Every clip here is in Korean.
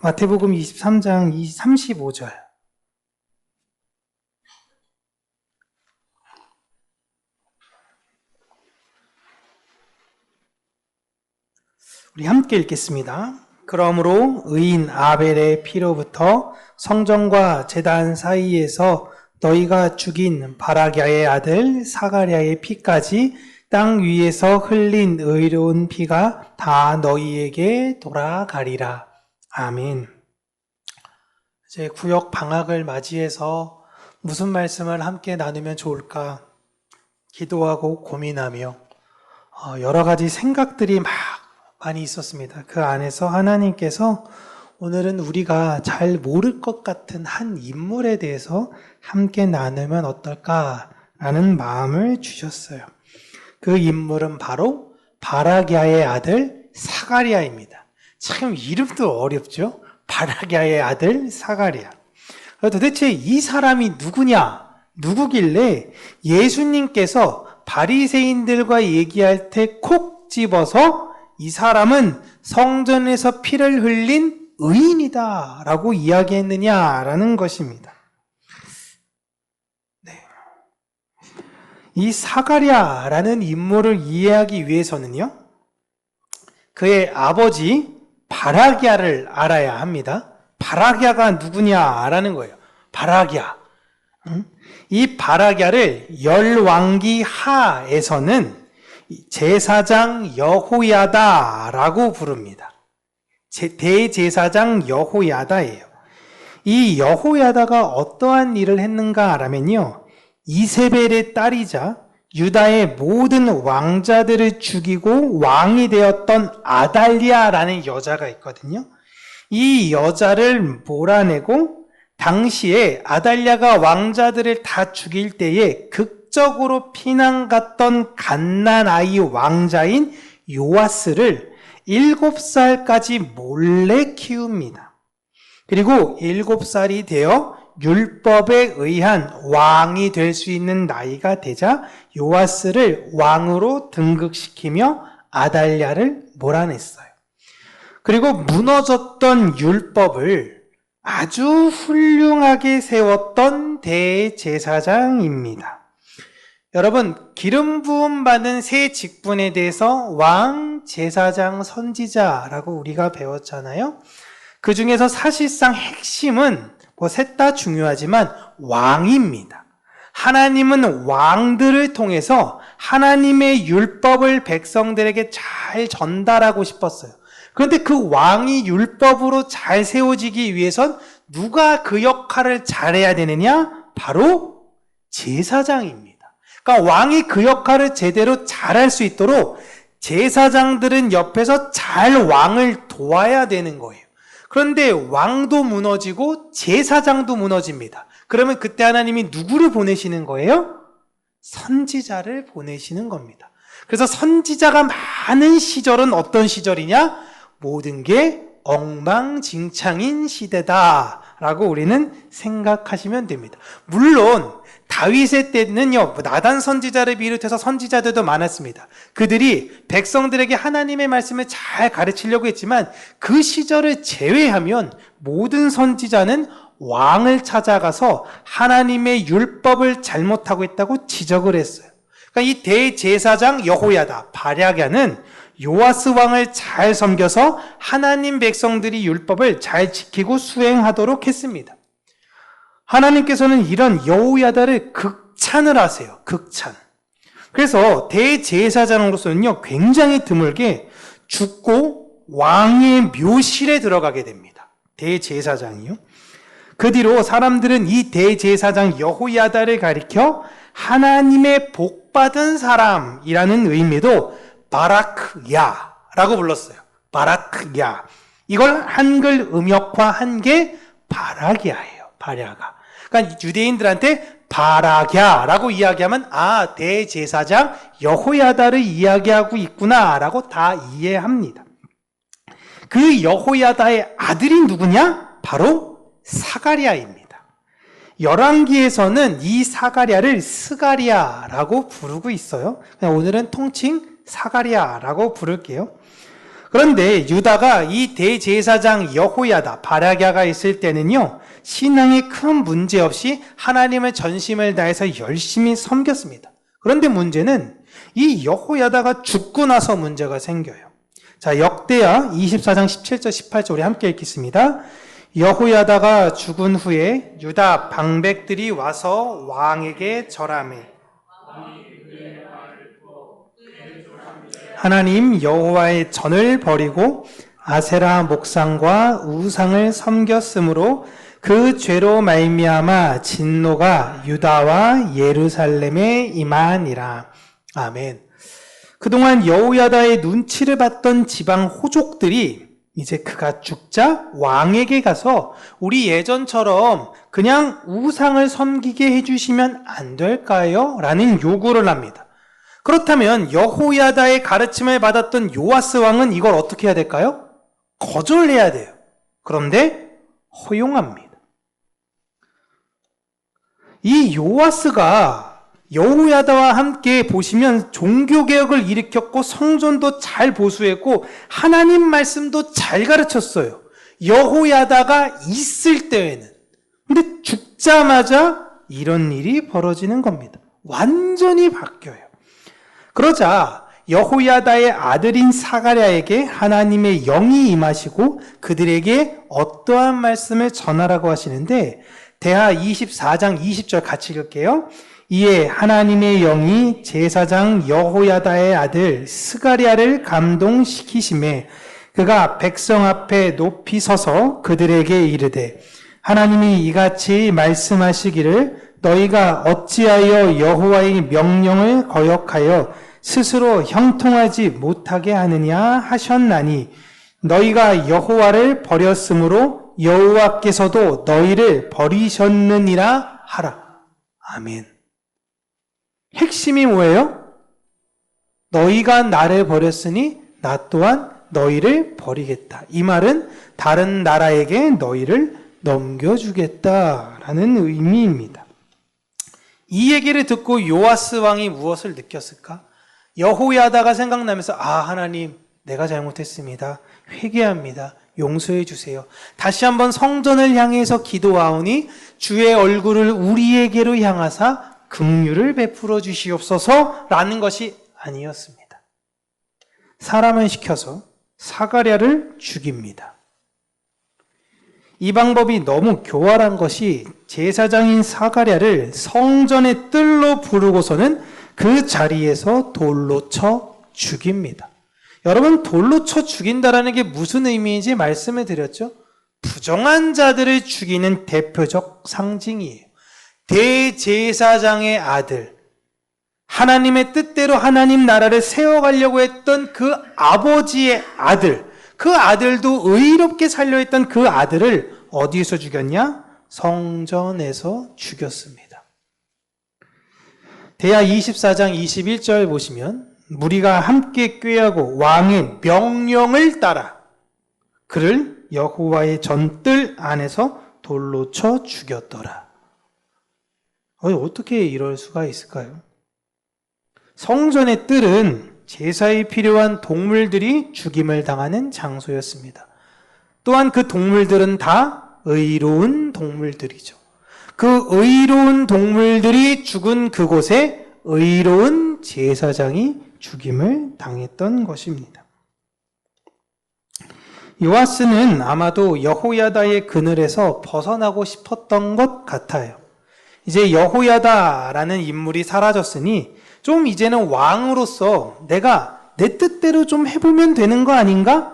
마태복음 23장 35절. 우리 함께 읽겠습니다. 그러므로 의인 아벨의 피로부터 성전과 제단 사이에서 너희가 죽인 바라기아의 아들 사가랴의 피까지 땅 위에서 흘린 의로운 피가 다 너희에게 돌아가리라. 아멘. 이제 구역 방학을 맞이해서 무슨 말씀을 함께 나누면 좋을까 기도하고 고민하며 여러 가지 생각들이 많이 있었습니다. 그 안에서 하나님께서 오늘은 우리가 잘 모를 것 같은 한 인물에 대해서 함께 나누면 어떨까라는 마음을 주셨어요. 그 인물은 바로 바라기아의 아들 사가랴입니다. 참 이름도 어렵죠? 바라기아의 아들 사가랴. 도대체 이 사람이 누구길래 예수님께서 바리새인들과 얘기할 때 콕 집어서 이 사람은 성전에서 피를 흘린 의인이다 라고 이야기했느냐라는 것입니다. 이 사가랴라는 인물을 이해하기 위해서는요, 그의 아버지 바라기아를 알아야 합니다. 바라기아가 누구냐라는 거예요. 바라기아. 이 바라기아를 열왕기 하에서는 제사장 여호야다라고 부릅니다. 대제사장 여호야다예요. 이 여호야다가 어떠한 일을 했는가라면요, 이세벨의 딸이자 유다의 모든 왕자들을 죽이고 왕이 되었던 아달리아라는 여자가 있거든요. 이 여자를 몰아내고 당시에 아달리아가 왕자들을 다 죽일 때에 극적으로 피난 갔던 갓난아이 왕자인 요아스를 7살까지 몰래 키웁니다. 그리고 7살이 되어 율법에 의한 왕이 될 수 있는 나이가 되자 요아스를 왕으로 등극시키며 아달랴를 몰아냈어요. 그리고 무너졌던 율법을 아주 훌륭하게 세웠던 대제사장입니다. 여러분, 기름 부음 받은 새 직분에 대해서 왕, 제사장, 선지자라고 우리가 배웠잖아요. 그 중에서 사실상 핵심은 셋 다 중요하지만 왕입니다. 하나님은 왕들을 통해서 하나님의 율법을 백성들에게 잘 전달하고 싶었어요. 그런데 그 왕이 율법으로 잘 세워지기 위해선 누가 그 역할을 잘해야 되느냐? 바로 제사장입니다. 그러니까 왕이 그 역할을 제대로 잘할 수 있도록 제사장들은 옆에서 잘 왕을 도와야 되는 거예요. 그런데 왕도 무너지고 제사장도 무너집니다. 그러면 그때 하나님이 누구를 보내시는 거예요? 선지자를 보내시는 겁니다. 그래서 선지자가 많은 시절은 어떤 시절이냐? 모든 게 엉망진창인 시대다라고 우리는 생각하시면 됩니다. 물론 다윗의 때는요, 나단 선지자를 비롯해서 선지자들도 많았습니다. 그들이 백성들에게 하나님의 말씀을 잘 가르치려고 했지만 그 시절을 제외하면 모든 선지자는 왕을 찾아가서 하나님의 율법을 잘못하고 있다고 지적을 했어요. 그러니까 이 대제사장 여호야다, 바라기아는 요아스 왕을 잘 섬겨서 하나님 백성들이 율법을 잘 지키고 수행하도록 했습니다. 하나님께서는 이런 여호야다를 극찬을 하세요. 극찬. 그래서 대제사장으로서는요, 굉장히 드물게 죽고 왕의 묘실에 들어가게 됩니다. 대제사장이요. 그 뒤로 사람들은 이 대제사장 여호야다를 가리켜 하나님의 복받은 사람이라는 의미도 바라크야라고 불렀어요. 바라크야. 이걸 한글 음역화한 게 바라기아예요. 바라가. 그러니까 유대인들한테 바라기아라고 이야기하면 대제사장 여호야다를 이야기하고 있구나라고 다 이해합니다. 그 여호야다의 아들이 누구냐? 바로 사가랴입니다. 열왕기에서는 이 사가랴를 스가랴라고 부르고 있어요. 그냥 오늘은 통칭 사가랴라고 부를게요. 그런데 유다가 이 대제사장 여호야다, 바라기아가 있을 때는요, 신앙에 큰 문제 없이 하나님의 전심을 다해서 열심히 섬겼습니다. 그런데 문제는 이 여호야다가 죽고 나서 문제가 생겨요. 자, 역대하 24장 17절 18절 우리 함께 읽겠습니다. 여호야다가 죽은 후에 유다 방백들이 와서 왕에게 절하매 하나님 여호와의 전을 버리고 아세라 목상과 우상을 섬겼으므로 그 죄로 말미암아 진노가 유다와 예루살렘에 임하니라. 아멘. 그동안 여호야다의 눈치를 봤던 지방 호족들이 이제 그가 죽자 왕에게 가서 우리 예전처럼 그냥 우상을 섬기게 해주시면 안 될까요? 라는 요구를 합니다. 그렇다면 여호야다의 가르침을 받았던 요아스 왕은 이걸 어떻게 해야 될까요? 거절해야 돼요. 그런데 허용합니다. 이 요아스가 여호야다와 함께 보시면 종교개혁을 일으켰고 성전도 잘 보수했고 하나님 말씀도 잘 가르쳤어요. 여호야다가 있을 때에는. 근데 죽자마자 이런 일이 벌어지는 겁니다. 완전히 바뀌어요. 그러자 여호야다의 아들인 사가랴에게 하나님의 영이 임하시고 그들에게 어떠한 말씀을 전하라고 하시는데 대하 24장 20절 같이 읽을게요. 이에 하나님의 영이 제사장 여호야다의 아들 스가랴를 감동시키심에 그가 백성 앞에 높이 서서 그들에게 이르되 하나님이 이같이 말씀하시기를 너희가 어찌하여 여호와의 명령을 거역하여 스스로 형통하지 못하게 하느냐 하셨나니 너희가 여호와를 버렸으므로 여호와께서도 너희를 버리셨느니라 하라. 아멘. 핵심이 뭐예요? 너희가 나를 버렸으니 나 또한 너희를 버리겠다. 이 말은 다른 나라에게 너희를 넘겨주겠다라는 의미입니다. 이 얘기를 듣고 요아스 왕이 무엇을 느꼈을까? 여호야다가 생각나면서 하나님 내가 잘못했습니다. 회개합니다. 용서해 주세요. 다시 한번 성전을 향해서 기도하오니 주의 얼굴을 우리에게로 향하사 긍휼을 베풀어 주시옵소서라는 것이 아니었습니다. 사람을 시켜서 사가랴를 죽입니다. 이 방법이 너무 교활한 것이 제사장인 사가랴를 성전의 뜰로 부르고서는 그 자리에서 돌로 쳐 죽입니다. 여러분, 돌로 쳐 죽인다라는 게 무슨 의미인지 말씀을 드렸죠? 부정한 자들을 죽이는 대표적 상징이에요. 대제사장의 아들, 하나님의 뜻대로 하나님 나라를 세워가려고 했던 그 아버지의 아들, 그 아들도 의롭게 살려 했던 그 아들을 어디에서 죽였냐? 성전에서 죽였습니다. 대하 24장 21절 보시면 무리가 함께 꾀하고 왕의 명령을 따라 그를 여호와의 전뜰 안에서 돌로 쳐 죽였더라. 어떻게 이럴 수가 있을까요? 성전의 뜰은 제사에 필요한 동물들이 죽임을 당하는 장소였습니다. 또한 그 동물들은 다 의로운 동물들이죠. 그 의로운 동물들이 죽은 그곳에 의로운 제사장이 죽임을 당했던 것입니다. 요아스는 아마도 여호야다의 그늘에서 벗어나고 싶었던 것 같아요. 이제 여호야다라는 인물이 사라졌으니 좀 이제는 왕으로서 내가 내 뜻대로 좀 해보면 되는 거 아닌가?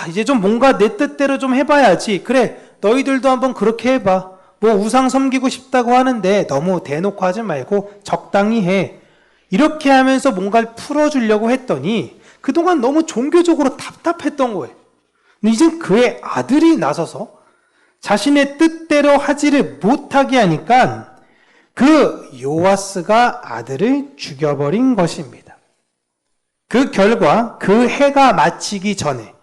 이제 좀 뭔가 내 뜻대로 좀 해봐야지. 그래, 너희들도 한번 그렇게 해봐. 뭐 우상 섬기고 싶다고 하는데 너무 대놓고 하지 말고 적당히 해. 이렇게 하면서 뭔가를 풀어주려고 했더니 그동안 너무 종교적으로 답답했던 거예요. 근데 이제 그의 아들이 나서서 자신의 뜻대로 하지를 못하게 하니까 그 요아스가 아들을 죽여버린 것입니다. 그 결과 그 해가 마치기 전에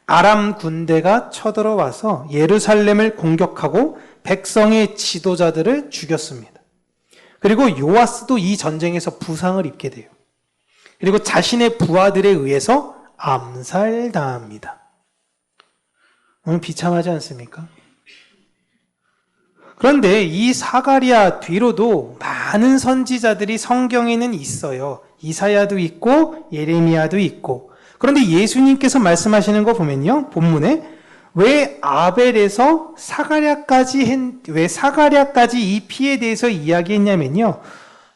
아람 군대가 쳐들어와서 예루살렘을 공격하고 백성의 지도자들을 죽였습니다. 그리고 요아스도 이 전쟁에서 부상을 입게 돼요. 그리고 자신의 부하들에 의해서 암살당합니다. 오늘 비참하지 않습니까? 그런데 이 사가랴 뒤로도 많은 선지자들이 성경에는 있어요. 이사야도 있고 예레미야도 있고. 그런데 예수님께서 말씀하시는 거 보면요. 본문에 왜 아벨에서 왜 사가랴까지 이 피에 대해서 이야기했냐면요.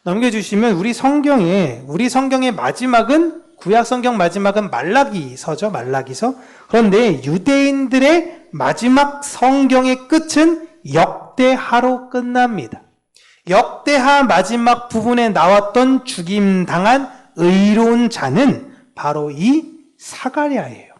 넘겨주시면 우리 성경의 마지막은 구약 성경 마지막은 말라기서죠. 말라기서. 그런데 유대인들의 마지막 성경의 끝은 역대하로 끝납니다. 역대하 마지막 부분에 나왔던 죽임당한 의로운 자는 바로 이 사가랴예요.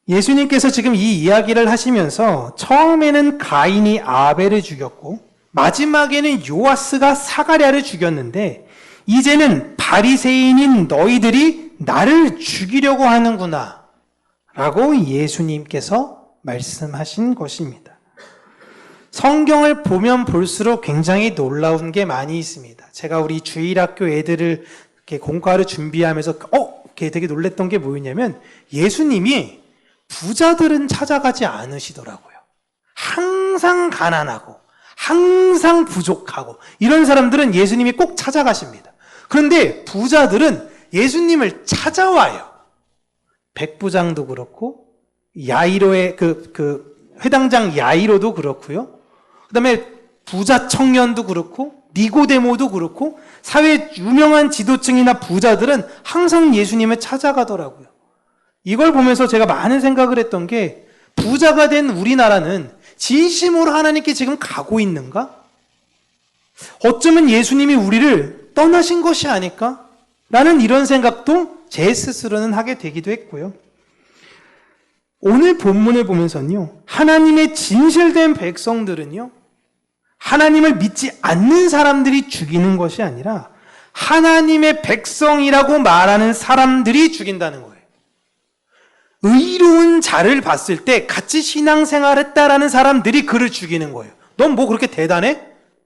예수님께서 지금 이 이야기를 하시면서 처음에는 가인이 아벨을 죽였고 마지막에는 요아스가 사가랴를 죽였는데 이제는 바리새인인 너희들이 나를 죽이려고 하는구나 라고 예수님께서 말씀하신 것입니다. 성경을 보면 볼수록 굉장히 놀라운 게 많이 있습니다. 제가 우리 주일학교 애들을 이렇게 공과를 준비하면서 되게 놀랬던 게 뭐였냐면 예수님이 부자들은 찾아가지 않으시더라고요. 항상 가난하고 항상 부족하고 이런 사람들은 예수님이 꼭 찾아가십니다. 그런데 부자들은 예수님을 찾아와요. 백부장도 그렇고 야이로의 회당장 야이로도 그렇고요. 그다음에 부자 청년도 그렇고 니고데모도 그렇고 사회 유명한 지도층이나 부자들은 항상 예수님을 찾아가더라고요. 이걸 보면서 제가 많은 생각을 했던 게 부자가 된 우리나라는 진심으로 하나님께 지금 가고 있는가? 어쩌면 예수님이 우리를 떠나신 것이 아닐까? 라는 이런 생각도 제 스스로는 하게 되기도 했고요. 오늘 본문을 보면서는요, 하나님의 진실된 백성들은요, 하나님을 믿지 않는 사람들이 죽이는 것이 아니라 하나님의 백성이라고 말하는 사람들이 죽인다는 거예요. 의로운 자를 봤을 때 같이 신앙생활 했다라는 사람들이 그를 죽이는 거예요. 넌 뭐 그렇게 대단해?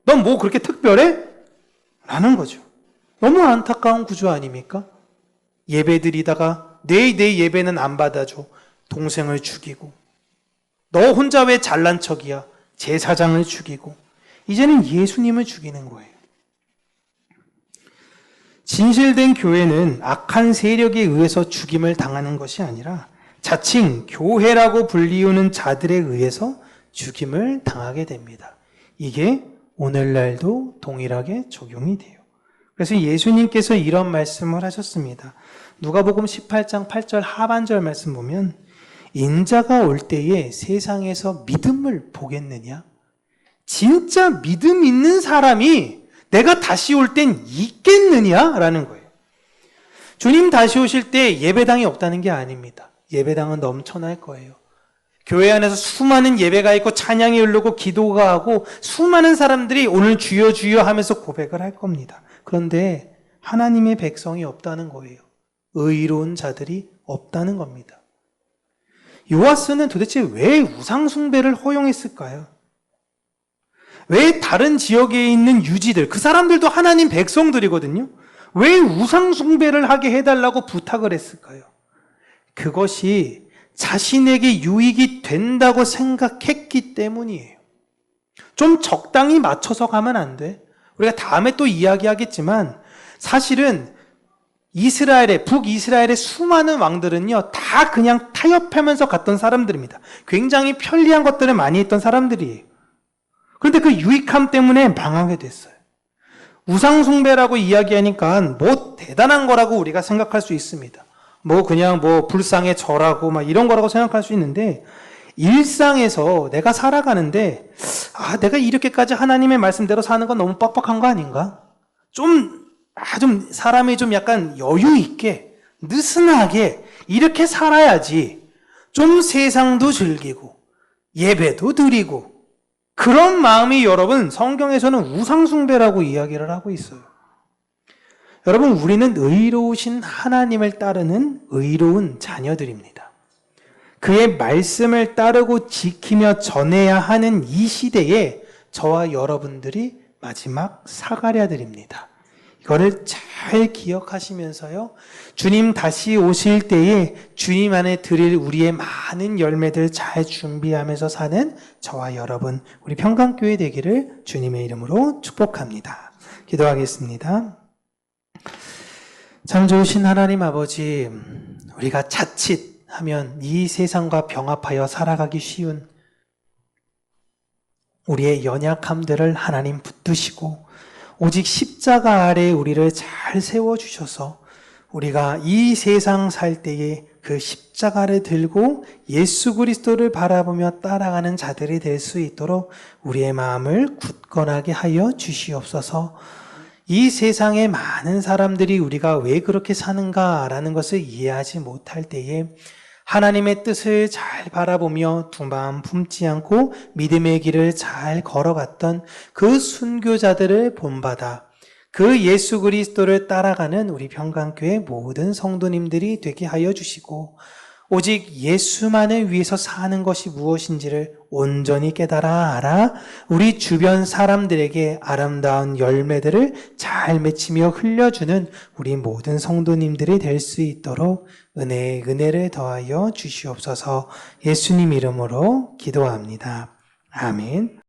넌 뭐 그렇게 특별해? 라는 거죠. 너무 안타까운 구조 아닙니까? 예배드리다가 내 예배는 안 받아줘. 동생을 죽이고 너 혼자 왜 잘난 척이야? 제사장을 죽이고 이제는 예수님을 죽이는 거예요. 진실된 교회는 악한 세력에 의해서 죽임을 당하는 것이 아니라 자칭 교회라고 불리우는 자들에 의해서 죽임을 당하게 됩니다. 이게 오늘날도 동일하게 적용이 돼요. 그래서 예수님께서 이런 말씀을 하셨습니다. 누가복음 18장 8절 하반절 말씀 보면 인자가 올 때에 세상에서 믿음을 보겠느냐? 진짜 믿음 있는 사람이 내가 다시 올 땐 있겠느냐? 라는 거예요. 주님 다시 오실 때 예배당이 없다는 게 아닙니다. 예배당은 넘쳐날 거예요. 교회 안에서 수많은 예배가 있고 찬양이 흐르고 기도가 하고 수많은 사람들이 오늘 주여 주여 하면서 고백을 할 겁니다. 그런데 하나님의 백성이 없다는 거예요. 의로운 자들이 없다는 겁니다. 요아스는 도대체 왜 우상숭배를 허용했을까요? 왜 다른 지역에 있는 유지들, 그 사람들도 하나님 백성들이거든요. 왜 우상숭배를 하게 해달라고 부탁을 했을까요? 그것이 자신에게 유익이 된다고 생각했기 때문이에요. 좀 적당히 맞춰서 가면 안 돼. 우리가 다음에 또 이야기하겠지만 사실은 북이스라엘의 수많은 왕들은요, 다 그냥 타협하면서 갔던 사람들입니다. 굉장히 편리한 것들을 많이 했던 사람들이에요. 그런데 그 유익함 때문에 망하게 됐어요. 우상숭배라고 이야기하니까 뭐 대단한 거라고 우리가 생각할 수 있습니다. 그냥 불상에 절하고 막 이런 거라고 생각할 수 있는데, 일상에서 내가 살아가는데, 내가 이렇게까지 하나님의 말씀대로 사는 건 너무 빡빡한 거 아닌가? 좀 사람이 좀 약간 여유 있게, 느슨하게, 이렇게 살아야지. 좀 세상도 즐기고, 예배도 드리고, 그런 마음이 여러분, 성경에서는 우상숭배라고 이야기를 하고 있어요. 여러분, 우리는 의로우신 하나님을 따르는 의로운 자녀들입니다. 그의 말씀을 따르고 지키며 전해야 하는 이 시대에 저와 여러분들이 마지막 사가랴들입니다. 이거를 잘 기억하시면서요. 주님 다시 오실 때에 주님 안에 드릴 우리의 많은 열매들 잘 준비하면서 사는 저와 여러분, 우리 평강교회 되기를 주님의 이름으로 축복합니다. 기도하겠습니다. 참 좋으신 하나님 아버지, 우리가 자칫하면 이 세상과 병합하여 살아가기 쉬운 우리의 연약함들을 하나님 붙드시고 오직 십자가 아래 우리를 잘 세워주셔서 우리가 이 세상 살 때에 그 십자가를 들고 예수 그리스도를 바라보며 따라가는 자들이 될 수 있도록 우리의 마음을 굳건하게 하여 주시옵소서. 이 세상의 많은 사람들이 우리가 왜 그렇게 사는가라는 것을 이해하지 못할 때에 하나님의 뜻을 잘 바라보며 두 마음 품지 않고 믿음의 길을 잘 걸어갔던 그 순교자들을 본받아 그 예수 그리스도를 따라가는 우리 평강교회 모든 성도님들이 되게 하여 주시고 오직 예수만을 위해서 사는 것이 무엇인지를 온전히 깨달아 알아 우리 주변 사람들에게 아름다운 열매들을 잘 맺히며 흘려주는 우리 모든 성도님들이 될 수 있도록 은혜를 더하여 주시옵소서. 예수님 이름으로 기도합니다. 아멘.